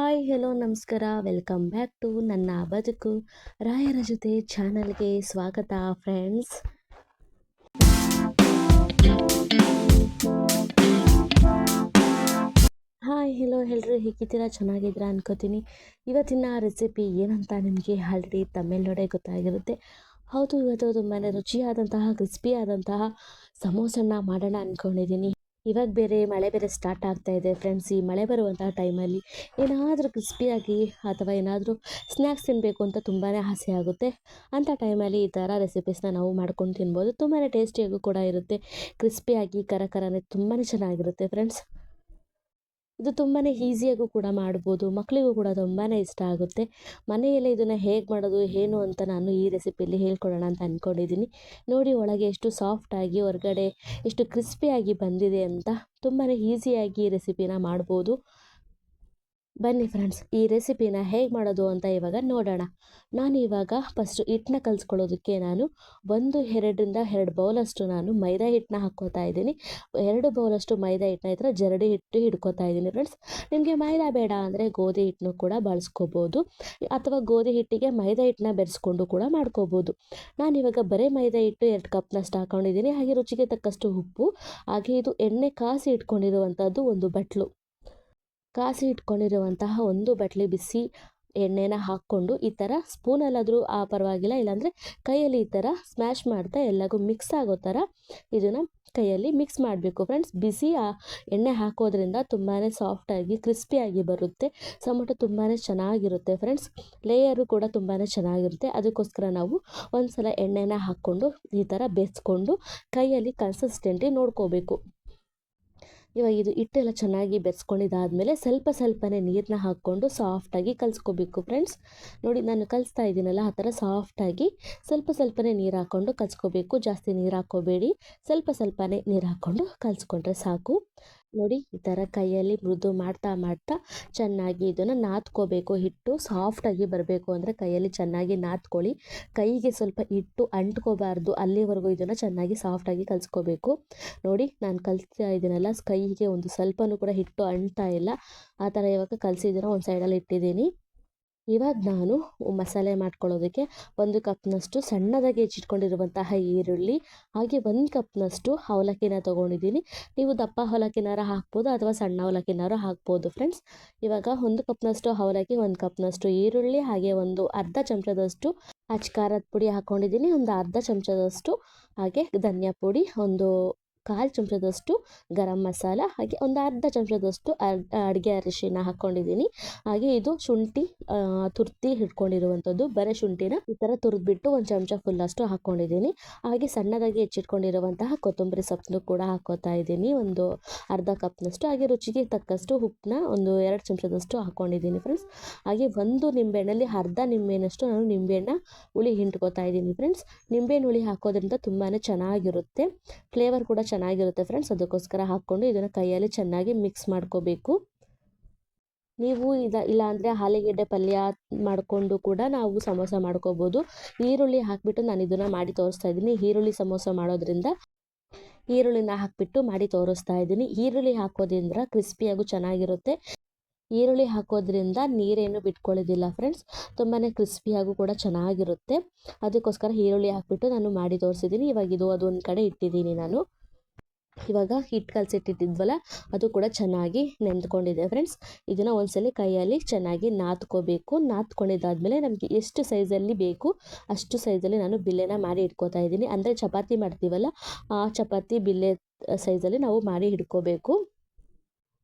Hi hello ನಮಸ್ಕಾರ welcome back to ನನ್ನ ಬದುಕು ರಾಯರ ಜೊತೆ ಚಾನಲ್ಗೆ ಸ್ವಾಗತ ಫ್ರೆಂಡ್ಸ್. ಹಾಯ್ ಹೆಲೋ ಎಲ್ಲರೂ ಹೇಗಿದ್ದೀರಾ? ಚೆನ್ನಾಗಿದ್ದೀರಾ ಅನ್ಕೋತೀನಿ. ಇವತ್ತಿನ ರೆಸಿಪಿ ಏನಂತ ನಿಮಗೆ ಆಲ್ರೆಡಿ ತಮಿಳ್ನೋಡೆ ಗೊತ್ತಾಗಿರುತ್ತೆ. ಹೌದು, ಇವತ್ತು ತುಂಬಾ ರುಚಿಯಾದಂತಹ ಕ್ರಿಸ್ಪಿ ಆದಂತಹ ಸಮೋಸನ್ನ ಮಾಡೋಣ ಅಂದ್ಕೊಂಡಿದ್ದೀನಿ. ಇವಾಗ ಮಳೆ ಬೇರೆ ಸ್ಟಾರ್ಟ್ ಆಗ್ತಾ ಇದೆ ಫ್ರೆಂಡ್ಸ್. ಈ ಮಳೆ ಬರುವಂತಹ ಟೈಮಲ್ಲಿ ಏನಾದರೂ ಕ್ರಿಸ್ಪಿಯಾಗಿ ಅಥವಾ ಏನಾದರೂ ಸ್ನ್ಯಾಕ್ಸ್ ತಿನ್ನಬೇಕು ಅಂತ ತುಂಬಾ ಆಸೆ ಆಗುತ್ತೆ. ಅಂಥ ಟೈಮಲ್ಲಿ ಈ ಥರ ರೆಸಿಪೀಸ್ನ ನಾವು ಮಾಡ್ಕೊಂಡು ತಿನ್ಬೋದು. ತುಂಬಾ ಟೇಸ್ಟಿಯಾಗೂ ಕೂಡ ಇರುತ್ತೆ. ಕ್ರಿಸ್ಪಿಯಾಗಿ ಕರಕರನೆ ತುಂಬಾ ಚೆನ್ನಾಗಿರುತ್ತೆ ಫ್ರೆಂಡ್ಸ್. ಇದು ತುಂಬಾ ಈಸಿಯಾಗೂ ಕೂಡ ಮಾಡ್ಬೋದು. ಮಕ್ಕಳಿಗೂ ಕೂಡ ತುಂಬಾ ಇಷ್ಟ ಆಗುತ್ತೆ. ಮನೆಯಲ್ಲೇ ಇದನ್ನು ಹೇಗೆ ಮಾಡೋದು ಏನು ಅಂತ ನಾನು ಈ ರೆಸಿಪಿಯಲ್ಲಿ ಹೇಳ್ಕೊಡೋಣ ಅಂತ ಅಂದ್ಕೊಂಡಿದ್ದೀನಿ. ನೋಡಿ, ಒಳಗೆ ಎಷ್ಟು ಸಾಫ್ಟಾಗಿ ಹೊರಗಡೆ ಎಷ್ಟು ಕ್ರಿಸ್ಪಿಯಾಗಿ ಬಂದಿದೆ ಅಂತ. ತುಂಬಾ ಈಸಿಯಾಗಿ ಈ ರೆಸಿಪಿನ ಮಾಡ್ಬೋದು. ಬನ್ನಿ ಫ್ರೆಂಡ್ಸ್, ಈ ರೆಸಿಪಿನ ಹೇಗೆ ಮಾಡೋದು ಅಂತ ಇವಾಗ ನೋಡೋಣ. ನಾನು ಇವಾಗ ಫಸ್ಟು ಹಿಟ್ಟನ್ನ ಕಲಿಸ್ಕೊಳ್ಳೋದಕ್ಕೆ ನಾನು 2 ಬೌಲಷ್ಟು ನಾನು ಮೈದಾ ಹಿಟ್ಟನ್ನ ಹಾಕ್ಕೋತಾ ಇದ್ದೀನಿ. 2 ಬೌಲಷ್ಟು ಮೈದಾ ಹಿಟ್ಟನ್ನ ಈ ಥರ ಜರಡಿ ಹಿಟ್ಟು ಹಿಡ್ಕೋತಾ ಇದ್ದೀನಿ ಫ್ರೆಂಡ್ಸ್. ನಿಮಗೆ ಮೈದಾ ಬೇಡ ಅಂದರೆ ಗೋಧಿ ಹಿಟ್ಟನ್ನು ಕೂಡ ಬಳಸ್ಕೋಬೋದು, ಅಥವಾ ಗೋಧಿ ಹಿಟ್ಟಿಗೆ ಮೈದಾ ಹಿಟ್ಟನ್ನ ಬೆರೆಸ್ಕೊಂಡು ಕೂಡ ಮಾಡ್ಕೋಬೋದು. ನಾನಿವಾಗ ಬರೀ ಮೈದಾ ಹಿಟ್ಟು 2 ಕಪ್ನಷ್ಟು ಹಾಕ್ಕೊಂಡಿದ್ದೀನಿ. ಹಾಗೆ ರುಚಿಗೆ ತಕ್ಕಷ್ಟು ಉಪ್ಪು, ಹಾಗೆ ಇದು ಎಣ್ಣೆ ಕಾಸಿ ಇಟ್ಕೊಂಡಿರುವಂಥದ್ದು ಒಂದು ಬಟ್ಲಿ ಬಿಸಿ ಎಣ್ಣೆನ ಹಾಕ್ಕೊಂಡು ಈ ಥರ ಸ್ಪೂನಲ್ಲಾದರೂ ಪರವಾಗಿಲ್ಲ, ಇಲ್ಲಾಂದರೆ ಕೈಯಲ್ಲಿ ಈ ಥರ ಸ್ಮ್ಯಾಶ್ ಮಾಡ್ತಾ ಎಲ್ಲಗೂ ಮಿಕ್ಸ್ ಆಗೋ ಥರ ಇದನ್ನು ಕೈಯಲ್ಲಿ ಮಿಕ್ಸ್ ಮಾಡಬೇಕು ಫ್ರೆಂಡ್ಸ್. ಬಿಸಿ ಎಣ್ಣೆ ಹಾಕೋದ್ರಿಂದ ತುಂಬಾ ಸಾಫ್ಟಾಗಿ ಕ್ರಿಸ್ಪಿಯಾಗಿ ಬರುತ್ತೆ. ಸಮೋಟ ತುಂಬಾ ಚೆನ್ನಾಗಿರುತ್ತೆ ಫ್ರೆಂಡ್ಸ್. ಲೇಯರು ಕೂಡ ತುಂಬಾ ಚೆನ್ನಾಗಿರುತ್ತೆ. ಅದಕ್ಕೋಸ್ಕರ ನಾವು ಒಂದು ಸಲ ಎಣ್ಣೆನ ಹಾಕ್ಕೊಂಡು ಈ ಥರ ಬೆರೆಸ್ಕೊಂಡು ಕೈಯಲ್ಲಿ ಕನ್ಸಿಸ್ಟೆಂಟಿ ನೋಡ್ಕೋಬೇಕು. ಇವಾಗ ಇದು ಹಿಟ್ಟೆಲ್ಲ ಚೆನ್ನಾಗಿ ಬೆರೆಸ್ಕೊಂಡಿದ್ದಾದಮೇಲೆ ಸ್ವಲ್ಪನೇ ನೀರನ್ನ ಹಾಕ್ಕೊಂಡು ಸಾಫ್ಟಾಗಿ ಕಲಿಸ್ಕೋಬೇಕು ಫ್ರೆಂಡ್ಸ್. ನೋಡಿ, ನಾನು ಕಲಿಸ್ತಾ ಇದ್ದೀನಲ್ಲ ಆ ಥರ ಸಾಫ್ಟಾಗಿ ಸ್ವಲ್ಪನೇ ನೀರು ಹಾಕ್ಕೊಂಡು ಕಲಿಸ್ಕೋಬೇಕು. ಜಾಸ್ತಿ ನೀರು ಹಾಕ್ಕೋಬೇಡಿ, ಸ್ವಲ್ಪನೇ ನೀರು ಹಾಕ್ಕೊಂಡು ಕಲಿಸ್ಕೊಂಡ್ರೆ ಸಾಕು. ನೋಡಿ, ಈ ಥರ ಕೈಯಲ್ಲಿ ಮೃದು ಮಾಡ್ತಾ ಚೆನ್ನಾಗಿ ಇದನ್ನು ನಾದ್ಕೋಬೇಕು. ಹಿಟ್ಟು ಸಾಫ್ಟಾಗಿ ಬರಬೇಕು ಅಂದರೆ ಕೈಯಲ್ಲಿ ಚೆನ್ನಾಗಿ ನಾದ್ಕೊಳ್ಳಿ. ಕೈಗೆ ಸ್ವಲ್ಪ ಹಿಟ್ಟು ಅಂಟ್ಕೋಬಾರ್ದು, ಅಲ್ಲಿವರೆಗೂ ಇದನ್ನು ಚೆನ್ನಾಗಿ ಸಾಫ್ಟಾಗಿ ಕಲಿಸ್ಕೋಬೇಕು. ನೋಡಿ, ನಾನು ಕಲಿಸ್ತಾ ಇದ್ದೀನಲ್ಲ, ಕೈಗೆ ಒಂದು ಸ್ವಲ್ಪನೂ ಕೂಡ ಹಿಟ್ಟು ಅಂಟ್ತಾ ಇಲ್ಲ. ಆ ಥರ ಇವಾಗ ಕಲಿಸಿದ್ದೀನೋ ಒಂದು ಸೈಡಲ್ಲಿ ಇಟ್ಟಿದ್ದೀನಿ. ಇವಾಗ ನಾನು ಮಸಾಲೆ ಮಾಡ್ಕೊಳ್ಳೋದಕ್ಕೆ 1 ಕಪ್ನಷ್ಟು ಸಣ್ಣದಾಗಿ ಹೆಚ್ಚಿಟ್ಕೊಂಡಿರುವಂತಹ ಈರುಳ್ಳಿ, ಹಾಗೆ 1 ಕಪ್ನಷ್ಟು ಅವಲಕ್ಕಿನ ತೊಗೊಂಡಿದ್ದೀನಿ. ನೀವು ದಪ್ಪ ಅವಲಕ್ಕಿನಾರ ಹಾಕ್ಬೋದು ಅಥವಾ ಸಣ್ಣ ಅವಲಕ್ಕಿನಾರ ಹಾಕ್ಬೋದು ಫ್ರೆಂಡ್ಸ್. ಇವಾಗ 1 ಕಪ್ನಷ್ಟು ಅವಲಕ್ಕಿ, 1 ಕಪ್ನಷ್ಟು ಈರುಳ್ಳಿ, ಹಾಗೆ ಒಂದು ಅರ್ಧ ಚಮಚದಷ್ಟು ಖಾರದ ಪುಡಿ ಹಾಕ್ಕೊಂಡಿದ್ದೀನಿ. ಒಂದು ಅರ್ಧ ಚಮಚದಷ್ಟು ಹಾಗೆ ಧನಿಯಾ ಪುಡಿ, ಒಂದು 1/4 ಚಮಚದಷ್ಟು ಗರಂ ಮಸಾಲ, ಹಾಗೆ ಒಂದು ಅರ್ಧ ಚಮಚದಷ್ಟು ಅಡುಗೆ ಅರಿಶಿನ ಹಾಕ್ಕೊಂಡಿದ್ದೀನಿ. ಹಾಗೆ ಇದು ಶುಂಠಿ ತುರ್ತಿ ಇಟ್ಕೊಂಡಿರುವಂಥದ್ದು, ಬರೀ ಶುಂಠಿನ ಈ ಥರ ತುರಿದ್ಬಿಟ್ಟು 1 ಚಮಚ ಫುಲ್ಲಷ್ಟು ಹಾಕ್ಕೊಂಡಿದ್ದೀನಿ. ಹಾಗೆ ಸಣ್ಣದಾಗಿ ಹೆಚ್ಚಿಟ್ಕೊಂಡಿರುವಂತಹ ಕೊತ್ತಂಬರಿ ಸೊಪ್ಪನ್ನು ಕೂಡ ಹಾಕ್ಕೋತಾ ಇದ್ದೀನಿ, ಒಂದು ಅರ್ಧ ಕಪ್ನಷ್ಟು. ಹಾಗೆ ರುಚಿಗೆ ತಕ್ಕಷ್ಟು ಉಪ್ಪನ್ನ ಒಂದು 2 ಚಮಚದಷ್ಟು ಹಾಕ್ಕೊಂಡಿದ್ದೀನಿ ಫ್ರೆಂಡ್ಸ್. ಹಾಗೆ ಒಂದು ನಿಂಬೆಹಣ್ಣಲ್ಲಿ ಅರ್ಧ ನಿಂಬೆಹಣ್ಣಷ್ಟು ನಾನು ನಿಂಬೆಹಣ್ಣ ಹುಳಿ ಹಿಂಡ್ಕೋತಾ ಇದ್ದೀನಿ ಫ್ರೆಂಡ್ಸ್. ನಿಂಬೆಹಣ್ಣು ಹುಳಿ ಹಾಕೋದ್ರಿಂದ ತುಂಬಾ ಚೆನ್ನಾಗಿರುತ್ತೆ, ಫ್ಲೇವರ್ ಕೂಡ ಚೆನ್ನಾಗಿರುತ್ತೆ ಫ್ರೆಂಡ್ಸ್. ಅದಕ್ಕೋಸ್ಕರ ಹಾಕ್ಕೊಂಡು ಇದನ್ನು ಕೈಯಲ್ಲಿ ಚೆನ್ನಾಗಿ ಮಿಕ್ಸ್ ಮಾಡ್ಕೋಬೇಕು. ನೀವು ಇಲ್ಲಾಂದರೆ ಆಲೂಗೆಡ್ಡೆ ಪಲ್ಯ ಮಾಡಿಕೊಂಡು ಕೂಡ ನಾವು ಸಮೋಸ ಮಾಡ್ಕೋಬೋದು. ಈರುಳ್ಳಿ ಹಾಕಿಬಿಟ್ಟು ನಾನು ಇದನ್ನು ಮಾಡಿ ತೋರಿಸ್ತಾ ಇದ್ದೀನಿ. ಈರುಳ್ಳಿ ಸಮೋಸ ಮಾಡೋದ್ರಿಂದ ಈರುಳ್ಳಿನ ಹಾಕಿಬಿಟ್ಟು ಮಾಡಿ ತೋರಿಸ್ತಾ ಇದ್ದೀನಿ. ಈರುಳ್ಳಿ ಹಾಕೋದ್ರಿಂದ ಕ್ರಿಸ್ಪಿಯಾಗೂ ಚೆನ್ನಾಗಿರುತ್ತೆ. ಈರುಳ್ಳಿ ಹಾಕೋದ್ರಿಂದ ನೀರೇನು ಬಿಟ್ಕೊಳ್ಳೋದಿಲ್ಲ ಫ್ರೆಂಡ್ಸ್, ತುಂಬಾ ಕ್ರಿಸ್ಪಿಯಾಗೂ ಕೂಡ ಚೆನ್ನಾಗಿರುತ್ತೆ. ಅದಕ್ಕೋಸ್ಕರ ಈರುಳ್ಳಿ ಹಾಕಿಬಿಟ್ಟು ನಾನು ಮಾಡಿ ತೋರಿಸಿದ್ದೀನಿ. ಇವಾಗ ಅದೊಂದು ಕಡೆ ಇಟ್ಟಿದ್ದೀನಿ. ನಾನು ಇವಾಗ ಹಿಟ್ಟು ಕಲಸಿಟ್ಟಿದ್ವಲ್ಲ ಅದು ಕೂಡ ಚೆನ್ನಾಗಿ ನೆಂದ್ಕೊಂಡಿದೆ ಫ್ರೆಂಡ್ಸ್. ಇದನ್ನು ಒಂದ್ಸಲ ಕೈಯಲ್ಲಿ ಚೆನ್ನಾಗಿ ನಾದ್ಕೋಬೇಕು. ನಾದ್ಕೊಂಡಿದ್ದಾದಮೇಲೆ ನಮಗೆ ಎಷ್ಟು ಸೈಜಲ್ಲಿ ಬೇಕು ಅಷ್ಟು ಸೈಜಲ್ಲಿ ನಾನು ಬಿಲ್ಲೆನ ಮಾಡಿ ಇಟ್ಕೋತಾ ಇದ್ದೀನಿ. ಅಂದರೆ ಚಪಾತಿ ಮಾಡ್ತೀವಲ್ಲ, ಆ ಚಪಾತಿ ಬಿಲ್ಲೆ ಸೈಜಲ್ಲಿ ನಾವು ಮಾಡಿ ಇಟ್ಕೋಬೇಕು.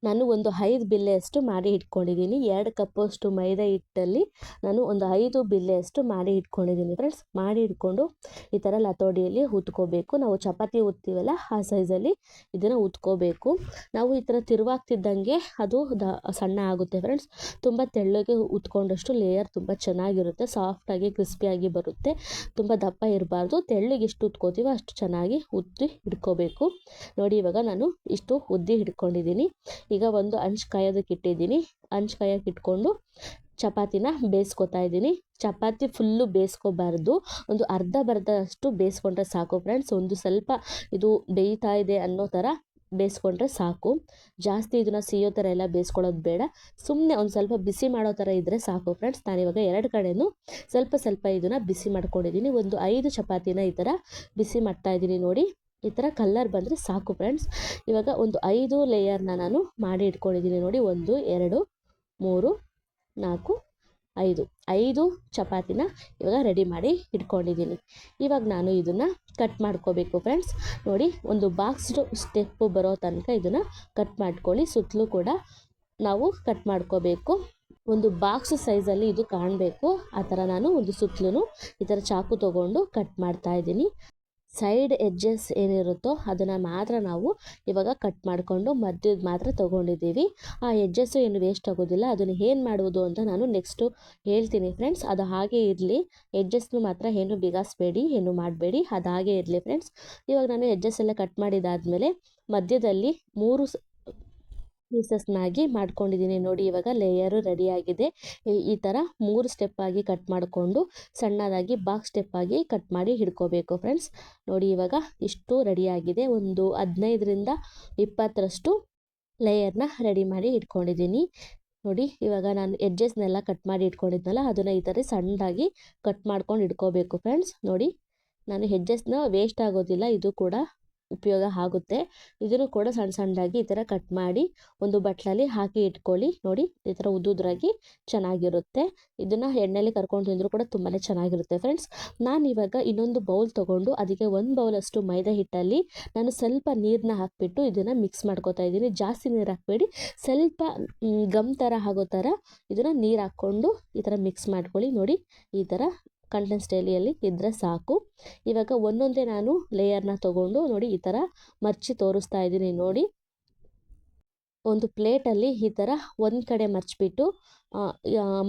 ನಾನು ಒಂದು 5 ಬಿಲ್ಲೆಯಷ್ಟು ಮಾಡಿ ಇಟ್ಕೊಂಡಿದ್ದೀನಿ. 2 ಕಪ್ಪಷ್ಟು ಮೈದಾ ಹಿಟ್ಟಲ್ಲಿ ನಾನು ಒಂದು 5 ಬಿಲ್ಲೆಯಷ್ಟು ಮಾಡಿ ಇಟ್ಕೊಂಡಿದ್ದೀನಿ ಫ್ರೆಂಡ್ಸ್. ಮಾಡಿ ಇಟ್ಕೊಂಡು ಈ ಥರ ಲತೋಡಿಯಲ್ಲಿ ಉತ್ಕೋಬೇಕು. ನಾವು ಚಪಾತಿ ಉತ್ತೀವಲ್ಲ ಆ ಸೈಜಲ್ಲಿ ಇದನ್ನು ಉತ್ಕೋಬೇಕು. ನಾವು ಈ ಥರ ತಿರುವಾಗ್ತಿದ್ದಂಗೆ ಅದು ಸಣ್ಣ ಆಗುತ್ತೆ ಫ್ರೆಂಡ್ಸ್. ತುಂಬ ತೆಳ್ಳಗೆ ಉತ್ಕೊಂಡಷ್ಟು ಲೇಯರ್ ತುಂಬ ಚೆನ್ನಾಗಿರುತ್ತೆ, ಸಾಫ್ಟಾಗಿ ಕ್ರಿಸ್ಪಿಯಾಗಿ ಬರುತ್ತೆ. ತುಂಬ ದಪ್ಪ ಇರಬಾರ್ದು, ತೆಳ್ಳಗೆ ಎಷ್ಟು ಉತ್ಕೋತೀವೋ ಅಷ್ಟು ಚೆನ್ನಾಗಿ ಉದ್ದಿ ಹಿಡ್ಕೋಬೇಕು. ನೋಡಿ, ಇವಾಗ ನಾನು ಇಷ್ಟು ಉದ್ದಿ ಹಿಡ್ಕೊಂಡಿದ್ದೀನಿ. ಈಗ ಒಂದು ಹಂಚು ಕಾಯೋದಕ್ಕೆ ಇಟ್ಟಿದ್ದೀನಿ. ಹಂಚು ಕಾಯೋಕೆ ಇಟ್ಕೊಂಡು ಚಪಾತಿನ ಬೇಯಿಸ್ಕೊತಾ ಇದ್ದೀನಿ. ಚಪಾತಿ ಫುಲ್ಲು ಬೇಯಿಸ್ಕೋಬಾರ್ದು, ಒಂದು ಅರ್ಧ ಬರ್ಧಷ್ಟು ಬೇಯಿಸ್ಕೊಂಡ್ರೆ ಸಾಕು ಫ್ರೆಂಡ್ಸ್. ಒಂದು ಸ್ವಲ್ಪ ಇದು ಬೇಯ್ತಾ ಇದೆ ಅನ್ನೋ ಥರ ಬೇಯಿಸ್ಕೊಂಡ್ರೆ ಸಾಕು. ಜಾಸ್ತಿ ಇದನ್ನು ಸಿಯೋ ಥರ ಎಲ್ಲ ಬೇಯಿಸ್ಕೊಳ್ಳೋದು ಬೇಡ. ಸುಮ್ಮನೆ ಒಂದು ಸ್ವಲ್ಪ ಬಿಸಿ ಮಾಡೋ ಥರ ಇದ್ದರೆ ಸಾಕು ಫ್ರೆಂಡ್ಸ್. ನಾನಿವಾಗ 2 ಕಡೆಯೂ ಸ್ವಲ್ಪ ಇದನ್ನು ಬಿಸಿ ಮಾಡ್ಕೊಂಡಿದ್ದೀನಿ. ಒಂದು 5 ಚಪಾತಿನ ಈ ಥರ ಬಿಸಿ ಮಾಡ್ತಾಯಿದ್ದೀನಿ ನೋಡಿ. ಈ ಥರ ಕಲರ್ ಬಂದರೆ ಸಾಕು ಫ್ರೆಂಡ್ಸ್. ಇವಾಗ ಒಂದು 5 ಲೇಯರ್ನ ನಾನು ಮಾಡಿ ಇಟ್ಕೊಂಡಿದ್ದೀನಿ ನೋಡಿ. 1 2 3 4 5 ಚಪಾತಿನ ಇವಾಗ ರೆಡಿ ಮಾಡಿ ಇಟ್ಕೊಂಡಿದ್ದೀನಿ. ಇವಾಗ ನಾನು ಇದನ್ನು ಕಟ್ ಮಾಡ್ಕೋಬೇಕು ಫ್ರೆಂಡ್ಸ್. ನೋಡಿ, ಒಂದು ಬಾಕ್ಸ್ಡು ಸ್ಟೆಪ್ಪು ಬರೋ ತನಕ ಇದನ್ನು ಕಟ್ ಮಾಡ್ಕೊಳ್ಳಿ. ಸುತ್ತಲೂ ಕೂಡ ನಾವು ಕಟ್ ಮಾಡ್ಕೋಬೇಕು. ಒಂದು ಬಾಕ್ಸ್ ಸೈಜಲ್ಲಿ ಇದು ಕಾಣಬೇಕು, ಆ ಥರ ನಾನು ಒಂದು ಸುತ್ತಲೂ ಈ ಥರ ಚಾಕು ತೊಗೊಂಡು ಕಟ್ ಮಾಡ್ತಾಯಿದ್ದೀನಿ. ಸೈಡ್ ಎಡ್ಜಸ್ ಏನಿರುತ್ತೋ ಅದನ್ನು ಮಾತ್ರ ನಾವು ಇವಾಗ ಕಟ್ ಮಾಡಿಕೊಂಡು ಮಧ್ಯದ ಮಾತ್ರ ತೊಗೊಂಡಿದ್ದೀವಿ. ಆ ಎಡ್ಜಸ್ಸು ಏನು ವೇಸ್ಟ್ ಆಗೋದಿಲ್ಲ. ಅದನ್ನು ಏನು ಮಾಡುವುದು ಅಂತ ನಾನು ನೆಕ್ಸ್ಟು ಹೇಳ್ತೀನಿ ಫ್ರೆಂಡ್ಸ್. ಅದು ಹಾಗೆ ಇರಲಿ. ಎಡ್ಜಸ್ನು ಮಾತ್ರ ಏನು ಬಿಗಾಯಿಸ್ಬೇಡಿ, ಏನು ಮಾಡಬೇಡಿ, ಅದು ಹಾಗೆ ಇರಲಿ ಫ್ರೆಂಡ್ಸ್. ಇವಾಗ ನಾನು ಎಡ್ಜಸ್ ಎಲ್ಲ ಕಟ್ ಮಾಡಿದಾದಮೇಲೆ ಮಧ್ಯದಲ್ಲಿ 3 ಪೀಸಸ್ನಾಗಿ ಮಾಡ್ಕೊಂಡಿದ್ದೀನಿ ನೋಡಿ. ಇವಾಗ ಲೇಯರು ರೆಡಿಯಾಗಿದೆ. ಈ ಥರ 3 ಸ್ಟೆಪ್ಪಾಗಿ ಕಟ್ ಮಾಡಿಕೊಂಡು ಸಣ್ಣದಾಗಿ ಬಾಕ್ಸ್ ಸ್ಟೆಪ್ಪಾಗಿ ಕಟ್ ಮಾಡಿ ಹಿಡ್ಕೋಬೇಕು ಫ್ರೆಂಡ್ಸ್. ನೋಡಿ, ಇವಾಗ ಇಷ್ಟು ರೆಡಿಯಾಗಿದೆ. ಒಂದು 15ರಿಂದ 20ರಷ್ಟು ಲೇಯರ್ನ ರೆಡಿ ಮಾಡಿ ಇಟ್ಕೊಂಡಿದ್ದೀನಿ ನೋಡಿ. ಇವಾಗ ನಾನು ಎಡ್ಜಸ್ನೆಲ್ಲ ಕಟ್ ಮಾಡಿ ಇಟ್ಕೊಂಡಿದ್ನಲ್ಲ, ಅದನ್ನು ಈ ಥರ ಸಣ್ಣದಾಗಿ ಕಟ್ ಮಾಡ್ಕೊಂಡು ಇಟ್ಕೋಬೇಕು ಫ್ರೆಂಡ್ಸ್. ನೋಡಿ, ನಾನು ಎಡ್ಜಸ್ನ ವೇಸ್ಟ್ ಆಗೋದಿಲ್ಲ, ಇದು ಕೂಡ ಉಪಯೋಗ ಆಗುತ್ತೆ. ಇದನ್ನು ಕೂಡ ಸಣ್ಣದಾಗಿ ಈ ಥರ ಕಟ್ ಮಾಡಿ ಒಂದು ಬಟ್ಲಲ್ಲಿ ಹಾಕಿ ಇಟ್ಕೊಳ್ಳಿ. ನೋಡಿ, ಈ ಥರ ಉದ್ದುದ್ರಾಗಿ ಚೆನ್ನಾಗಿರುತ್ತೆ. ಇದನ್ನು ಎಣ್ಣೆಲಿ ಕರ್ಕೊಂಡು ತಿಂದರೂ ಕೂಡ ತುಂಬಾ ಚೆನ್ನಾಗಿರುತ್ತೆ ಫ್ರೆಂಡ್ಸ್. ನಾನು ಇವಾಗ ಇನ್ನೊಂದು ಬೌಲ್ ತೊಗೊಂಡು ಅದಕ್ಕೆ 1 ಬೌಲಷ್ಟು ಮೈದಾ ಹಿಟ್ಟಲ್ಲಿ ನಾನು ಸ್ವಲ್ಪ ನೀರನ್ನ ಹಾಕಿಬಿಟ್ಟು ಇದನ್ನು ಮಿಕ್ಸ್ ಮಾಡ್ಕೊತಾ ಇದ್ದೀನಿ. ಜಾಸ್ತಿ ನೀರು ಹಾಕಬೇಡಿ, ಸ್ವಲ್ಪ ಗಮ್ ಥರ ಆಗೋ ಥರ ಇದನ್ನು ನೀರು ಹಾಕ್ಕೊಂಡು ಈ ಥರ ಮಿಕ್ಸ್ ಮಾಡ್ಕೊಳ್ಳಿ. ನೋಡಿ, ಈ ಥರ ಕನ್ಸಿಸ್ಟೆನ್ಸಿಯಲ್ಲಿ ಇದ್ದರೆ ಸಾಕು. ಇವಾಗ ಒಂದೊಂದೇ ನಾನು ಲೇಯರ್ನ ತೊಗೊಂಡು ನೋಡಿ ಈ ಥರ ಮರ್ಚಿ ತೋರಿಸ್ತಾ ಇದ್ದೀನಿ ನೋಡಿ. ಒಂದು ಪ್ಲೇಟಲ್ಲಿ ಈ ಥರ ಒಂದು ಕಡೆ ಮರ್ಚಿಬಿಟ್ಟು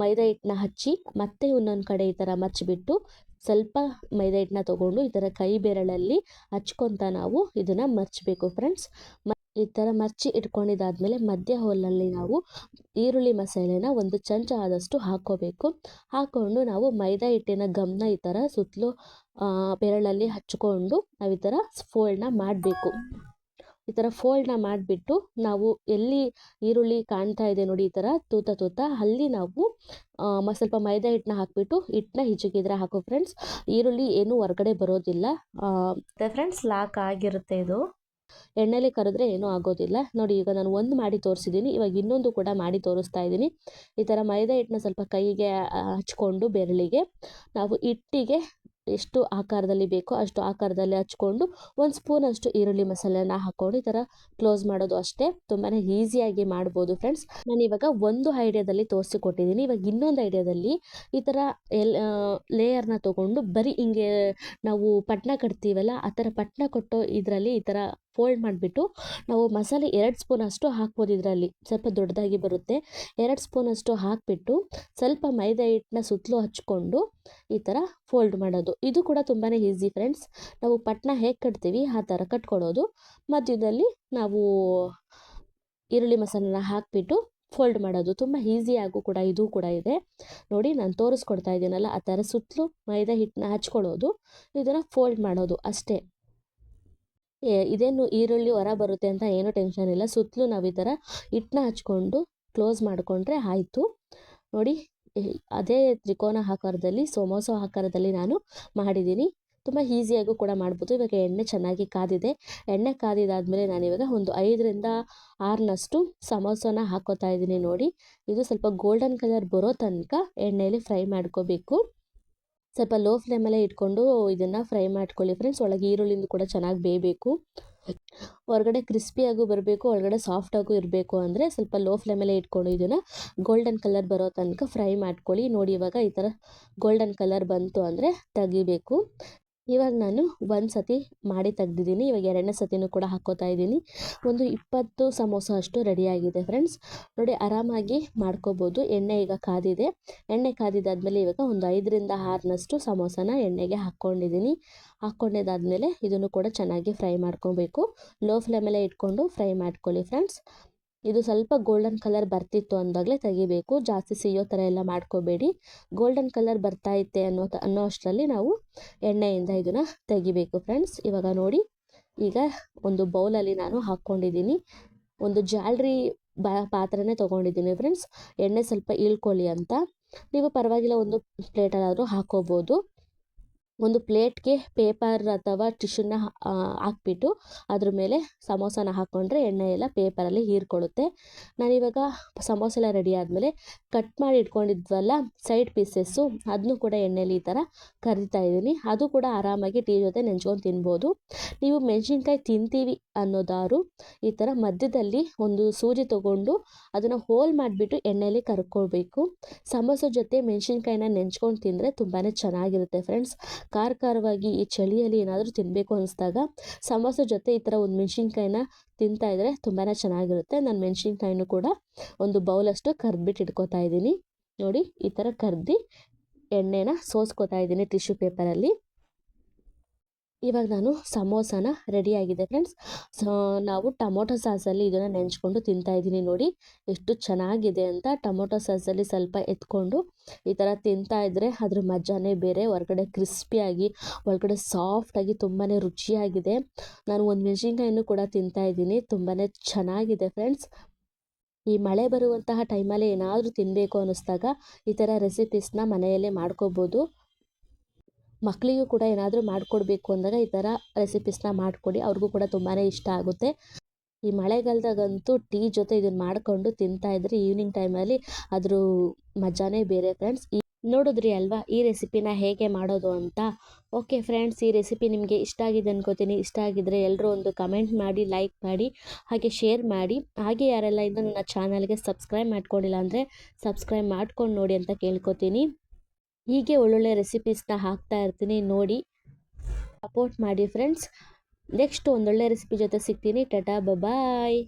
ಮೈದಾ ಹಿಟ್ಟನ್ನ ಹಚ್ಚಿ ಮತ್ತೆ ಇನ್ನೊಂದು ಕಡೆ ಈ ಥರ ಮರ್ಚಿಬಿಟ್ಟು ಸ್ವಲ್ಪ ಮೈದಾ ಹಿಟ್ಟನ್ನ ತೊಗೊಂಡು ಈ ಥರ ಕೈ ಬೆರಳಲ್ಲಿ ಹಚ್ಕೊತ ನಾವು ಇದನ್ನು ಮರ್ಚಬೇಕು ಫ್ರೆಂಡ್ಸ್. ಈ ಥರ ಮರ್ಚಿ ಇಟ್ಕೊಂಡಿದ್ದಾದಮೇಲೆ ಮಧ್ಯ ಹೋಲಲ್ಲಿ ನಾವು ಈರುಳ್ಳಿ ಮಸಾಲೆನ 1 ಚಮಚ ಆದಷ್ಟು ಹಾಕ್ಕೋಬೇಕು. ಹಾಕ್ಕೊಂಡು ನಾವು ಮೈದಾ ಹಿಟ್ಟಿನ ಗಮ್ನ ಈ ಥರ ಸುತ್ತಲೂ ಬೆರಳಲ್ಲಿ ಹಚ್ಕೊಂಡು ನಾವು ಈ ಥರ ಫೋಲ್ಡ್ನ ಮಾಡಬೇಕು. ಈ ಥರ ಫೋಲ್ಡ್ನ ಮಾಡಿಬಿಟ್ಟು ನಾವು ಎಲ್ಲಿ ಈರುಳ್ಳಿ ಕಾಣ್ತಾ ಇದೆ ನೋಡಿ, ಈ ಥರ ತೂತ ಅಲ್ಲಿ ನಾವು ಸ್ವಲ್ಪ ಮೈದಾ ಹಿಟ್ಟನ್ನ ಹಾಕಿಬಿಟ್ಟು ಹಿಟ್ಟನ್ನ ಹಿಚಕಿದ್ರೆ ಹಾಕೋ ಫ್ರೆಂಡ್ಸ್. ಈರುಳ್ಳಿ ಏನೂ ಹೊರಗಡೆ ಬರೋದಿಲ್ಲ ಫ್ರೆಂಡ್ಸ್. ಲಾಕ್ ಆಗಿರುತ್ತೆ ಇದು. ಎಣ್ಣೆಲಿ ಕರೆದ್ರೆ ಏನೂ ಆಗೋದಿಲ್ಲ ನೋಡಿ. ಈಗ ನಾನು ಒಂದು ಮಾಡಿ ತೋರಿಸಿದ್ದೀನಿ, ಇವಾಗ ಇನ್ನೊಂದು ಕೂಡ ಮಾಡಿ ತೋರಿಸ್ತಾ ಇದ್ದೀನಿ. ಈ ಥರ ಮೈದಾ ಹಿಟ್ಟನ್ನ ಸ್ವಲ್ಪ ಕೈಗೆ ಹಚ್ಕೊಂಡು ಬೆರಳಿಗೆ ನಾವು ಹಿಟ್ಟಿಗೆ ಎಷ್ಟು ಆಕಾರದಲ್ಲಿ ಬೇಕೋ ಅಷ್ಟು ಆಕಾರದಲ್ಲಿ ಹಚ್ಕೊಂಡು 1 ಸ್ಪೂನಷ್ಟು ಈರುಳ್ಳಿ ಮಸಾಲೆನ ಹಾಕ್ಕೊಂಡು ಈ ಥರ ಕ್ಲೋಸ್ ಮಾಡೋದು ಅಷ್ಟೇ. ತುಂಬಾ ಈಸಿಯಾಗಿ ಮಾಡ್ಬೋದು ಫ್ರೆಂಡ್ಸ್. ನಾನು ಇವಾಗ ಒಂದು ಐಡಿಯಾದಲ್ಲಿ ತೋರಿಸಿಕೊಟ್ಟಿದ್ದೀನಿ. ಇವಾಗ ಇನ್ನೊಂದು ಐಡಿಯಾದಲ್ಲಿ ಈ ಥರ ಲೇಯರ್ನ ತೊಗೊಂಡು ಬರೀ ಹಿಂಗೆ ನಾವು ಪಟ್ನ ಕಟ್ತೀವಲ್ಲ, ಆ ಥರ ಪಟ್ನ ಕೊಟ್ಟೋ ಇದರಲ್ಲಿ ಈ ಥರ ಫೋಲ್ಡ್ ಮಾಡಿಬಿಟ್ಟು ನಾವು ಮಸಾಲೆ 2 ಸ್ಪೂನಷ್ಟು ಹಾಕ್ಬೋದು. ಇದರಲ್ಲಿ ಸ್ವಲ್ಪ ದೊಡ್ಡದಾಗಿ ಬರುತ್ತೆ. 2 ಸ್ಪೂನಷ್ಟು ಹಾಕಿಬಿಟ್ಟು ಸ್ವಲ್ಪ ಮೈದಾ ಹಿಟ್ಟನ್ನ ಸುತ್ತಲೂ ಹಚ್ಕೊಂಡು ಈ ಥರ ಫೋಲ್ಡ್ ಮಾಡೋದು. ಇದು ಕೂಡ ತುಂಬಾ ಈಸಿ ಫ್ರೆಂಡ್ಸ್. ನಾವು ಪಟ್ನ ಹೇಗೆ ಕಟ್ತೀವಿ ಆ ಥರ ಕಟ್ಕೊಳ್ಳೋದು. ಮಧ್ಯದಲ್ಲಿ ನಾವು ಈರುಳ್ಳಿ ಮಸಾಲೆನ ಹಾಕಿಬಿಟ್ಟು ಫೋಲ್ಡ್ ಮಾಡೋದು. ತುಂಬ ಈಸಿಯಾಗೂ ಕೂಡ ಇದು ಕೂಡ ಇದೆ ನೋಡಿ. ನಾನು ತೋರಿಸ್ಕೊಡ್ತಾ ಇದ್ದೀನಲ್ಲ, ಆ ಥರ ಸುತ್ತಲೂ ಮೈದಾ ಹಿಟ್ಟನ್ನ ಹಚ್ಕೊಳ್ಳೋದು, ಇದನ್ನು ಫೋಲ್ಡ್ ಮಾಡೋದು ಅಷ್ಟೇ. ಇದೇನು ಈರುಳ್ಳಿ ಹೊರ ಬರುತ್ತೆ ಅಂತ ಏನೂ ಟೆನ್ಷನ್ ಇಲ್ಲ. ಸುತ್ತಲೂ ನಾವು ಈ ಥರ ಹಿಟ್ಟನ್ನ ಹಚ್ಕೊಂಡು ಕ್ಲೋಸ್ ಮಾಡಿಕೊಂಡ್ರೆ ಆಯಿತು ನೋಡಿ. ಅದೇ ತ್ರಿಕೋನ ಆಕಾರದಲ್ಲಿ ಸಮೋಸ ಆಕಾರದಲ್ಲಿ ನಾನು ಮಾಡಿದ್ದೀನಿ. ತುಂಬ ಈಸಿಯಾಗೂ ಕೂಡ ಮಾಡ್ಬೋದು. ಇವಾಗ ಎಣ್ಣೆ ಚೆನ್ನಾಗಿ ಕಾದಿದೆ. ಎಣ್ಣೆ ಕಾದಿದಾದಮೇಲೆ ನಾನಿವಾಗ ಒಂದು 5ರಿಂದ 6ನಷ್ಟು ಸಮೋಸನ ಹಾಕ್ಕೋತಾ ಇದ್ದೀನಿ ನೋಡಿ. ಇದು ಸ್ವಲ್ಪ ಗೋಲ್ಡನ್ ಕಲರ್ ಬರೋ ತನಕ ಎಣ್ಣೆಯಲ್ಲಿ ಫ್ರೈ ಮಾಡ್ಕೋಬೇಕು. ಸ್ವಲ್ಪ ಲೋ ಫ್ಲೇಮಲ್ಲೇ ಇಟ್ಕೊಂಡು ಇದನ್ನು ಫ್ರೈ ಮಾಡ್ಕೊಳ್ಳಿ ಫ್ರೆಂಡ್ಸ್. ಒಳಗೆ ಈರುಳ್ಳಿಂದು ಕೂಡ ಚೆನ್ನಾಗಿ ಬೇಯಬೇಕು. ಹೊರಗಡೆ ಕ್ರಿಸ್ಪಿಯಾಗೂ ಬರಬೇಕು, ಒಳಗಡೆ ಸಾಫ್ಟಾಗೂ ಇರಬೇಕು ಅಂದರೆ ಸ್ವಲ್ಪ ಲೋ ಫ್ಲೇಮಲ್ಲೇ ಇಟ್ಕೊಂಡು ಇದನ್ನು ಗೋಲ್ಡನ್ ಕಲರ್ ಬರೋ ತನಕ ಫ್ರೈ ಮಾಡ್ಕೊಳ್ಳಿ ನೋಡಿ. ಇವಾಗ ಈ ಥರ ಗೋಲ್ಡನ್ ಕಲರ್ ಬಂತು ಅಂದರೆ ತೆಗಿಬೇಕು. ಇವಾಗ ನಾನು 1 ಸತಿ ಮಾಡಿ ತೆಗ್ದಿದ್ದೀನಿ. ಇವಾಗ 2ನೇ ಸತಿನೂ ಕೂಡ ಹಾಕ್ಕೋತಾ ಇದ್ದೀನಿ. ಒಂದು 20 ಸಮೋಸ ಅಷ್ಟು ರೆಡಿಯಾಗಿದೆ ಫ್ರೆಂಡ್ಸ್ ನೋಡಿ. ಆರಾಮಾಗಿ ಮಾಡ್ಕೋಬೋದು. ಎಣ್ಣೆ ಈಗ ಕಾದಿದೆ. ಎಣ್ಣೆ ಕಾದಿದ್ದಾದಮೇಲೆ ಇವಾಗ ಒಂದು 5ರಿಂದ 6ನಷ್ಟು ಸಮೋಸನ ಎಣ್ಣೆಗೆ ಹಾಕ್ಕೊಂಡಿದ್ದೀನಿ. ಹಾಕ್ಕೊಂಡಿದ್ದಾದಮೇಲೆ ಇದನ್ನು ಕೂಡ ಚೆನ್ನಾಗಿ ಫ್ರೈ ಮಾಡ್ಕೊಬೇಕು. ಲೋ ಫ್ಲೇಮಲ್ಲೇ ಇಟ್ಕೊಂಡು ಫ್ರೈ ಮಾಡ್ಕೊಳ್ಳಿ ಫ್ರೆಂಡ್ಸ್. ಇದು ಸ್ವಲ್ಪ ಗೋಲ್ಡನ್ ಕಲರ್ ಬರ್ತಿತ್ತು ಅಂದಾಗಲೇ ತೆಗಿಬೇಕು. ಜಾಸ್ತಿ ಸಿಯೋ ಥರ ಎಲ್ಲ ಮಾಡ್ಕೋಬೇಡಿ. ಗೋಲ್ಡನ್ ಕಲರ್ ಬರ್ತಾಯಿತ್ತೆ ಅನ್ನೋ ಅಷ್ಟರಲ್ಲಿ ನಾವು ಎಣ್ಣೆಯಿಂದ ಇದನ್ನು ತೆಗಿಬೇಕು ಫ್ರೆಂಡ್ಸ್. ಇವಾಗ ನೋಡಿ ಈಗ ಒಂದು ಬೌಲಲ್ಲಿ ನಾನು ಹಾಕ್ಕೊಂಡಿದ್ದೀನಿ. ಒಂದು ಜಾಲ್ರಿ ಪಾತ್ರೆನೇ ತೊಗೊಂಡಿದ್ದೀನಿ ಫ್ರೆಂಡ್ಸ್, ಎಣ್ಣೆ ಸ್ವಲ್ಪ ಇಳ್ಕೊಳ್ಳಿ ಅಂತ. ನೀವು ಪರವಾಗಿಲ್ಲ ಒಂದು ಪ್ಲೇಟಲ್ಲಾದರೂ ಹಾಕ್ಕೋಬೋದು. ಒಂದು ಪ್ಲೇಟ್ಗೆ ಪೇಪರ್ ಅಥವಾ ಟಿಶ್ಯೂನ ಹಾಕ್ಬಿಟ್ಟು ಅದ್ರ ಮೇಲೆ ಸಮೋಸನ ಹಾಕ್ಕೊಂಡ್ರೆ ಎಣ್ಣೆ ಎಲ್ಲ ಪೇಪರಲ್ಲಿ ಹೀರ್ಕೊಳ್ಳುತ್ತೆ. ನಾನಿವಾಗ ಸಮೋಸ ಎಲ್ಲ ರೆಡಿ ಆದಮೇಲೆ ಕಟ್ ಮಾಡಿ ಇಟ್ಕೊಂಡಿದ್ವಲ್ಲ ಸೈಡ್ ಪೀಸಸ್ಸು, ಅದನ್ನು ಕೂಡ ಎಣ್ಣೆಲಿ ಈ ಥರ ಕರಿತಾ ಇದ್ದೀನಿ. ಅದು ಕೂಡ ಆರಾಮಾಗಿ ಟೀ ಜೊತೆ ನೆಂಚ್ಕೊಂಡು ತಿನ್ಬೋದು. ನೀವು ಮೆಣಸಿನ್ಕಾಯಿ ತಿಂತೀವಿ ಅನ್ನೋದಾದ್ರು ಈ ಥರ ಮಧ್ಯದಲ್ಲಿ ಒಂದು ಸೂಜಿ ತೊಗೊಂಡು ಅದನ್ನು ಹೋಲ್ ಮಾಡಿಬಿಟ್ಟು ಎಣ್ಣೆಯಲ್ಲಿ ಕರ್ಕೊಳ್ಬೇಕು. ಸಮೋಸ ಜೊತೆ ಮೆಣಸಿನ್ಕಾಯಿನ ನೆಂಚ್ಕೊಂಡು ತಿಂದರೆ ತುಂಬಾ ಚೆನ್ನಾಗಿರುತ್ತೆ ಫ್ರೆಂಡ್ಸ್. ಖಾರವಾಗಿ ಈ ಚಳಿಯಲ್ಲಿ ಏನಾದರೂ ತಿನ್ನಬೇಕು ಅನ್ನಿಸ್ದಾಗ ಸಮೋಸ ಜೊತೆ ಈ ಥರ ಒಂದು ಮೆಣಸಿನ್ಕಾಯಿನ ತಿಂತಾಯಿದ್ರೆ ತುಂಬಾ ಚೆನ್ನಾಗಿರುತ್ತೆ. ನಾನು ಮೆಣಸಿನ್ಕಾಯಿನೂ ಕೂಡ ಒಂದು ಬೌಲಷ್ಟು ಕರ್ದ್ಬಿಟ್ಟು ಇಟ್ಕೋತಾ ಇದ್ದೀನಿ. ನೋಡಿ, ಈ ಥರ ಕರ್ದು ಎಣ್ಣೆನ ಸೋಸ್ಕೋತಾ ಇದ್ದೀನಿ ಟಿಶ್ಯೂ ಪೇಪರಲ್ಲಿ. ಇವಾಗ ನಾನು ಸಮೋಸನ ರೆಡಿಯಾಗಿದೆ ಫ್ರೆಂಡ್ಸ್. ನಾವು ಟೊಮೊಟೊ ಸಾಸಲ್ಲಿ ಇದನ್ನು ನೆಂಚ್ಕೊಂಡು ತಿಂತಾಯಿದ್ದೀನಿ. ನೋಡಿ ಎಷ್ಟು ಚೆನ್ನಾಗಿದೆ ಅಂತ. ಟೊಮೊಟೊ ಸಾಸಲ್ಲಿ ಸ್ವಲ್ಪ ಎತ್ಕೊಂಡು ಈ ಥರ ತಿಂತಾಯಿದ್ರೆ ಅದ್ರ ಮಜಾನೇ ಬೇರೆ. ಹೊರಗಡೆ ಕ್ರಿಸ್ಪಿಯಾಗಿ ಒಳಗಡೆ ಸಾಫ್ಟಾಗಿ ತುಂಬಾ ರುಚಿಯಾಗಿದೆ. ನಾನು ಒಂದು ಮೆಣಸಿನ್ಕಾಯಿನೂ ಕೂಡ ತಿಂತಾಯಿದ್ದೀನಿ. ತುಂಬಾ ಚೆನ್ನಾಗಿದೆ ಫ್ರೆಂಡ್ಸ್. ಈ ಮಳೆ ಬರುವಂತಹ ಟೈಮಲ್ಲಿ ಏನಾದರೂ ತಿನ್ನಬೇಕು ಅನ್ನಿಸ್ದಾಗ ಈ ಥರ ರೆಸಿಪೀಸ್ನ ಮನೆಯಲ್ಲೇ ಮಾಡ್ಕೋಬೋದು. ಮಕ್ಕಳಿಗೂ ಕೂಡ ಏನಾದರೂ ಮಾಡಿಕೊಡ್ಬೇಕು ಅಂದಾಗ ಈ ಥರ ರೆಸಿಪೀಸ್ನ ಮಾಡಿಕೊಡಿ, ಅವ್ರಿಗೂ ಕೂಡ ತುಂಬಾ ಇಷ್ಟ ಆಗುತ್ತೆ. ಈ ಮಳೆಗಾಲದಾಗಂತೂ ಟೀ ಜೊತೆ ಇದನ್ನು ಮಾಡಿಕೊಂಡು ತಿಂತಾಯಿದ್ರೆ ಈವ್ನಿಂಗ್ ಟೈಮಲ್ಲಿ ಅದ್ರ ಮಜಾನೇ ಬೇರೆ ಫ್ರೆಂಡ್ಸ್. ನೋಡಿದ್ರಿ ಅಲ್ವಾ ಈ ರೆಸಿಪಿನ ಹೇಗೆ ಮಾಡೋದು ಅಂತ. ಓಕೆ ಫ್ರೆಂಡ್ಸ್, ಈ ರೆಸಿಪಿ ನಿಮಗೆ ಇಷ್ಟ ಆಗಿದೆ ಅನ್ಕೋತೀನಿ. ಇಷ್ಟ ಆಗಿದ್ದರೆ ಎಲ್ಲರೂ ಒಂದು ಕಮೆಂಟ್ ಮಾಡಿ, ಲೈಕ್ ಮಾಡಿ, ಹಾಗೆ ಶೇರ್ ಮಾಡಿ. ಹಾಗೆ ಯಾರೆಲ್ಲ ಇನ್ನೂ ನನ್ನ ಚಾನಲ್ಗೆ ಸಬ್ಸ್ಕ್ರೈಬ್ ಮಾಡ್ಕೊಂಡಿಲ್ಲ ಅಂದರೆ ಸಬ್ಸ್ಕ್ರೈಬ್ ಮಾಡ್ಕೊಂಡು ನೋಡಿ ಅಂತ ಕೇಳ್ಕೊತೀನಿ. ಹೀಗೆ ಒಳ್ಳೊಳ್ಳೆ ರೆಸಿಪೀಸ್ನ ಹಾಕ್ತಾ ಇರ್ತೀನಿ, ನೋಡಿ ಸಪೋರ್ಟ್ ಮಾಡಿ ಫ್ರೆಂಡ್ಸ್. ನೆಕ್ಸ್ಟ್ ಒಂದೊಳ್ಳೆ ರೆಸಿಪಿ ಜೊತೆ ಸಿಗ್ತೀನಿ. ಟಾಟಾ ಬಾಯ್.